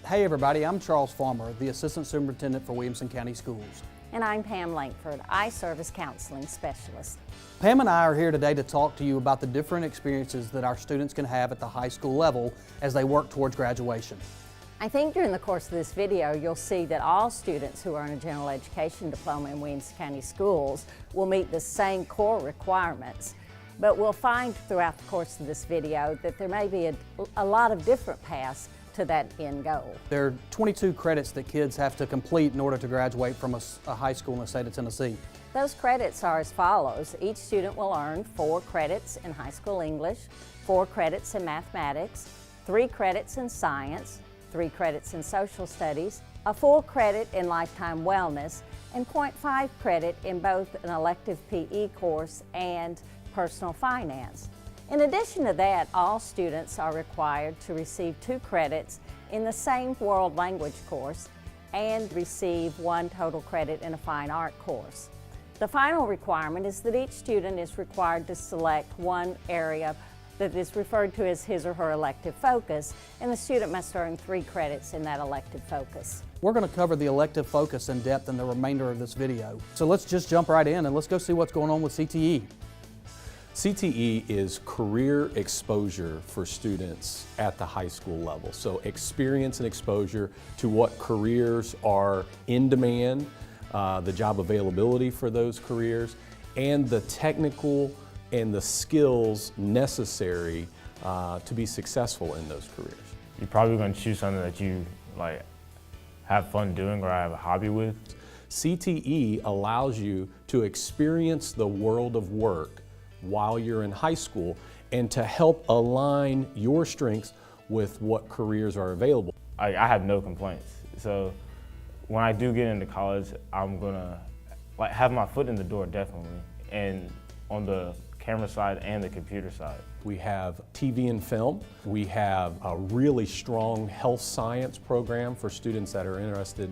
Hey everybody, I'm Charles Farmer, the Assistant Superintendent for Williamson County Schools. And I'm Pam Langford. I serve as Counseling Specialist. Pam and I are here today to talk to you about the different experiences that our students can have at the high school level as they work towards graduation. I think during the course of this video, you'll see that all students who earn a general education diploma in Williamson County Schools will meet the same core requirements. But we'll find throughout the course of this video that there may be a lot of different paths to that end goal. There are 22 credits that kids have to complete in order to graduate from a high school in the state of Tennessee. Those credits are as follows. Each student will earn 4 credits in high school English, 4 credits in mathematics, 3 credits in science, 3 credits in social studies, a full credit in lifetime wellness, and 0.5 credit in both an elective PE course and personal finance. In addition to that, all students are required to receive 2 credits in the same world language course and receive 1 total credit in a fine art course. The final requirement is that each student is required to select one area that is referred to as his or her elective focus, and the student must earn 3 credits in that elective focus. We're going to cover the elective focus in depth in the remainder of this video. So let's just jump right in and let's go see what's going on with CTE. CTE is career exposure for students at the high school level. So experience and exposure to what careers are in demand, the job availability for those careers, and the technical and the skills necessary to be successful in those careers. You're probably going to choose something that you have fun doing or have a hobby with. CTE allows you to experience the world of work while you're in high school and to help align your strengths with what careers are available. I have no complaints. So when I do get into college, I'm gonna have my foot in the door definitely, and on the camera side and the computer side. We have TV and film. We have a really strong health science program for students that are interested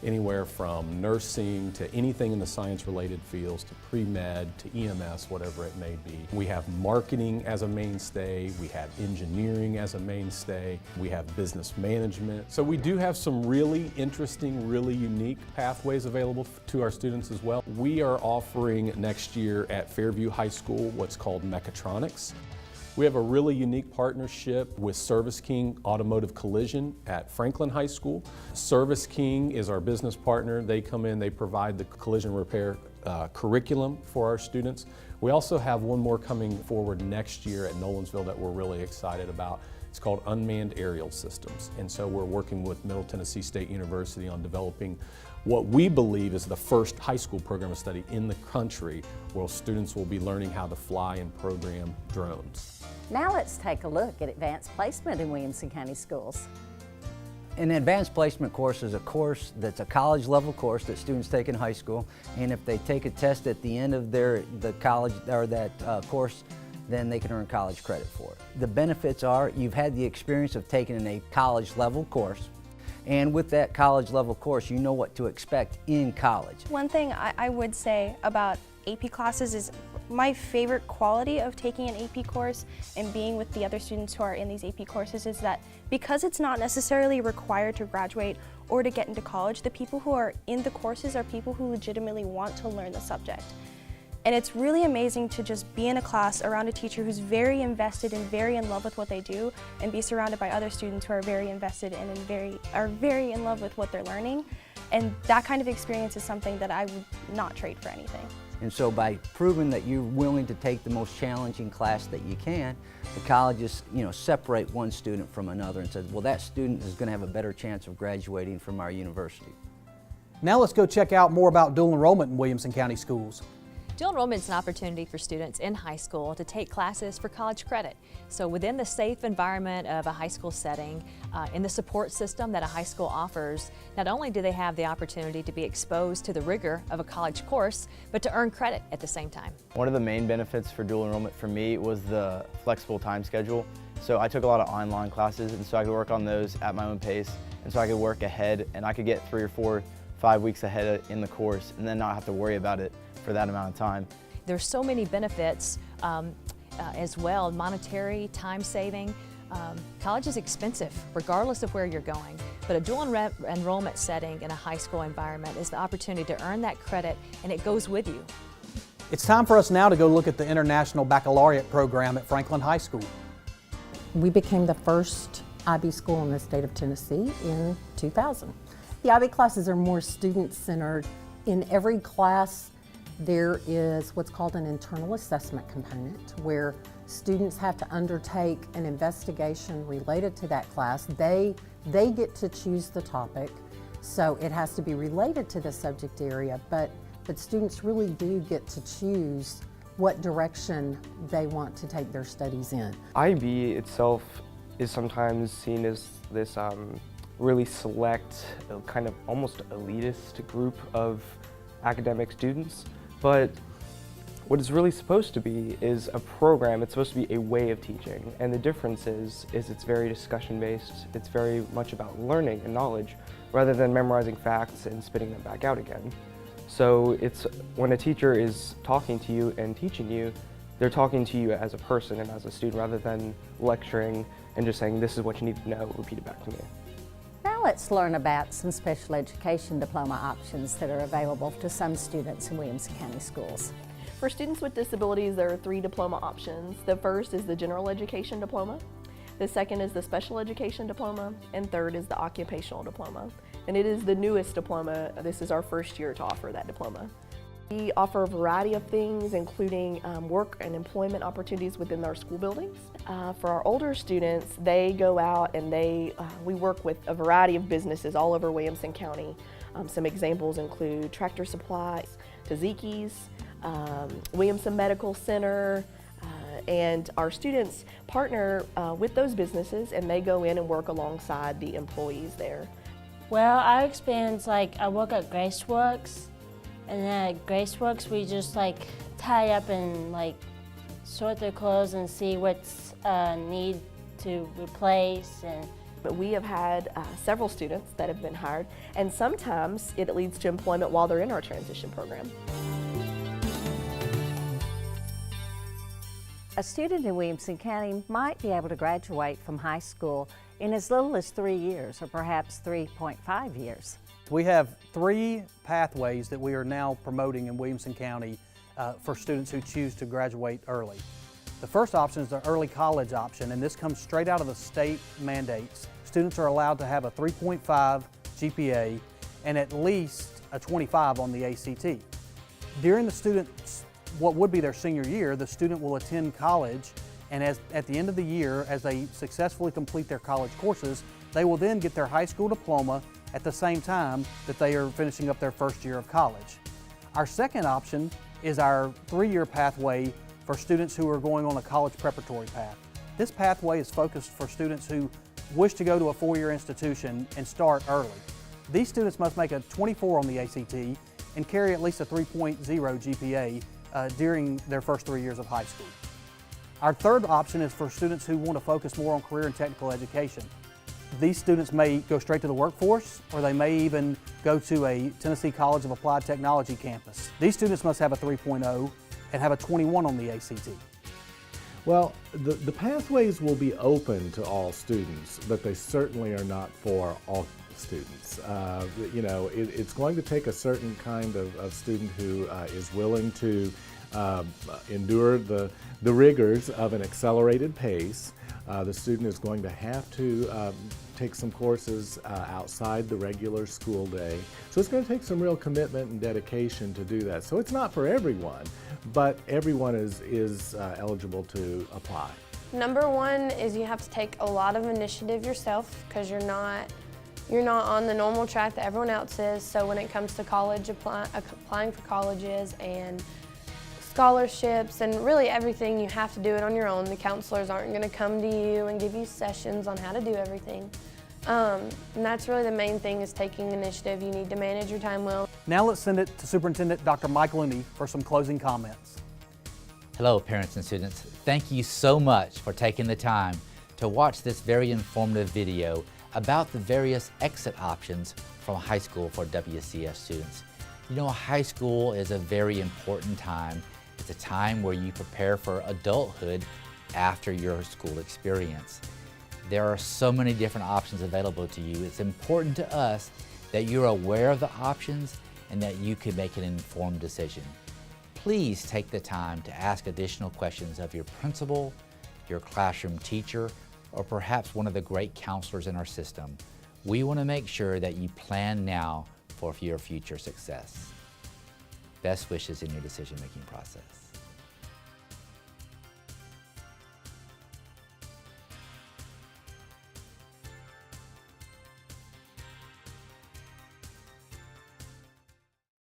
anywhere from nursing to anything in the science-related fields, to pre-med, to EMS, whatever it may be. We have marketing as a mainstay. We have engineering as a mainstay. We have business management. So we do have some really interesting, really unique pathways available to our students as well. We are offering next year at Fairview High School what's called Mechatronics. We have a really unique partnership with Service King Automotive Collision at Franklin High School. Service King is our business partner. They come in, they provide the collision repair curriculum for our students. We also have one more coming forward next year at Nolensville that we're really excited about. It's called Unmanned Aerial Systems. And so we're working with Middle Tennessee State University on developing what we believe is the first high school program of study in the country where students will be learning how to fly and program drones. Now let's take a look at advanced placement in Williamson County Schools. An advanced placement course is a course that's a college level course that students take in high school, and if they take a test at the end of the college or that course, then they can earn college credit for it. The benefits are you've had the experience of taking a college level course, and with that college level course you know what to expect in college. One thing I would say about AP classes is my favorite quality of taking an AP course and being with the other students who are in these AP courses is that because it's not necessarily required to graduate or to get into college, the people who are in the courses are people who legitimately want to learn the subject. And it's really amazing to just be in a class around a teacher who's very invested and very in love with what they do, and be surrounded by other students who are very invested and are very in love with what they're learning. And that kind of experience is something that I would not trade for anything. And so by proving that you're willing to take the most challenging class that you can, the colleges separate one student from another and said, well, that student is going to have a better chance of graduating from our university. Now let's go check out more about dual enrollment in Williamson County Schools. Dual enrollment is an opportunity for students in high school to take classes for college credit. So within the safe environment of a high school setting, in the support system that a high school offers, not only do they have the opportunity to be exposed to the rigor of a college course, but to earn credit at the same time. One of the main benefits for dual enrollment for me was the flexible time schedule. So I took a lot of online classes, and so I could work on those at my own pace, and so I could work ahead, and I could get 3 or 4, 5 weeks ahead in the course and then not have to worry about it for that amount of time. There's so many benefits as well, monetary, time saving. College is expensive, regardless of where you're going, but a dual enrollment setting in a high school environment is the opportunity to earn that credit, and it goes with you. It's time for us now to go look at the International Baccalaureate program at Franklin High School. We became the first IB school in the state of Tennessee in 2000. The IB classes are more student-centered. In every class, there is what's called an internal assessment component where students have to undertake an investigation related to that class. They get to choose the topic, so it has to be related to the subject area, but students really do get to choose what direction they want to take their studies in. IB itself is sometimes seen as this really select, kind of almost elitist group of academic students, but what it's really supposed to be is a program. It's supposed to be a way of teaching, and the difference is it's very discussion-based. It's very much about learning and knowledge rather than memorizing facts and spitting them back out again. So it's when a teacher is talking to you and teaching you, they're talking to you as a person and as a student rather than lecturing and just saying, this is what you need to know, repeat it back to me. Now let's learn about some special education diploma options that are available to some students in Williamson County Schools. For students with disabilities, there are 3 diploma options. The first is the General Education Diploma, the second is the Special Education Diploma, and third is the Occupational Diploma. And it is the newest diploma. This is our first year to offer that diploma. We offer a variety of things, including work and employment opportunities within our school buildings. For our older students, they go out and we work with a variety of businesses all over Williamson County. Some examples include Tractor Supply, Taziki's, Williamson Medical Center, and our students partner with those businesses and they go in and work alongside the employees there. Well, our experience, I work at Graceworks, and then at Graceworks we just tie up and sort their clothes and see what's need to replace. But we have had several students that have been hired, and sometimes it leads to employment while they're in our transition program. A student in Williamson County might be able to graduate from high school in as little as 3 years, or perhaps 3.5 years. We have 3 pathways that we are now promoting in Williamson County for students who choose to graduate early. The first option is the early college option, and this comes straight out of the state mandates. Students are allowed to have a 3.5 GPA and at least a 25 on the ACT. During the student's what would be their senior year, the student will attend college, and at the end of the year, as they successfully complete their college courses, they will then get their high school diploma at the same time that they are finishing up their first year of college. Our second option is our 3-year pathway for students who are going on a college preparatory path. This pathway is focused for students who wish to go to a 4-year institution and start early. These students must make a 24 on the ACT and carry at least a 3.0 GPA during their first 3 years of high school. Our third option is for students who want to focus more on career and technical education. These students may go straight to the workforce, or they may even go to a Tennessee College of Applied Technology campus. These students must have a 3.0 and have a 21 on the ACT. Well, the pathways will be open to all students, but they certainly are not for all students. It's going to take a certain kind of student who is willing to endure the rigors of an accelerated pace. The student is going to have to take some courses outside the regular school day. So it's going to take some real commitment and dedication to do that. So it's not for everyone, but everyone is eligible to apply. Number 1 is you have to take a lot of initiative yourself, because you're not on the normal track that everyone else is. So when it comes to college, applying for colleges and scholarships and really everything, you have to do it on your own. The counselors aren't going to come to you and give you sessions on how to do everything. And that's really the main thing, is taking initiative. You need to manage your time well. Now let's send it to Superintendent Dr. Mike Looney for some closing comments. Hello, parents and students. Thank you so much for taking the time to watch this very informative video about the various exit options from high school for WCS students. You know, high school is a very important time. It's a time where you prepare for adulthood after your school experience. There are so many different options available to you. It's important to us that you're aware of the options and that you can make an informed decision. Please take the time to ask additional questions of your principal, your classroom teacher, or perhaps one of the great counselors in our system. We want to make sure that you plan now for your future success. Best wishes in your decision-making process.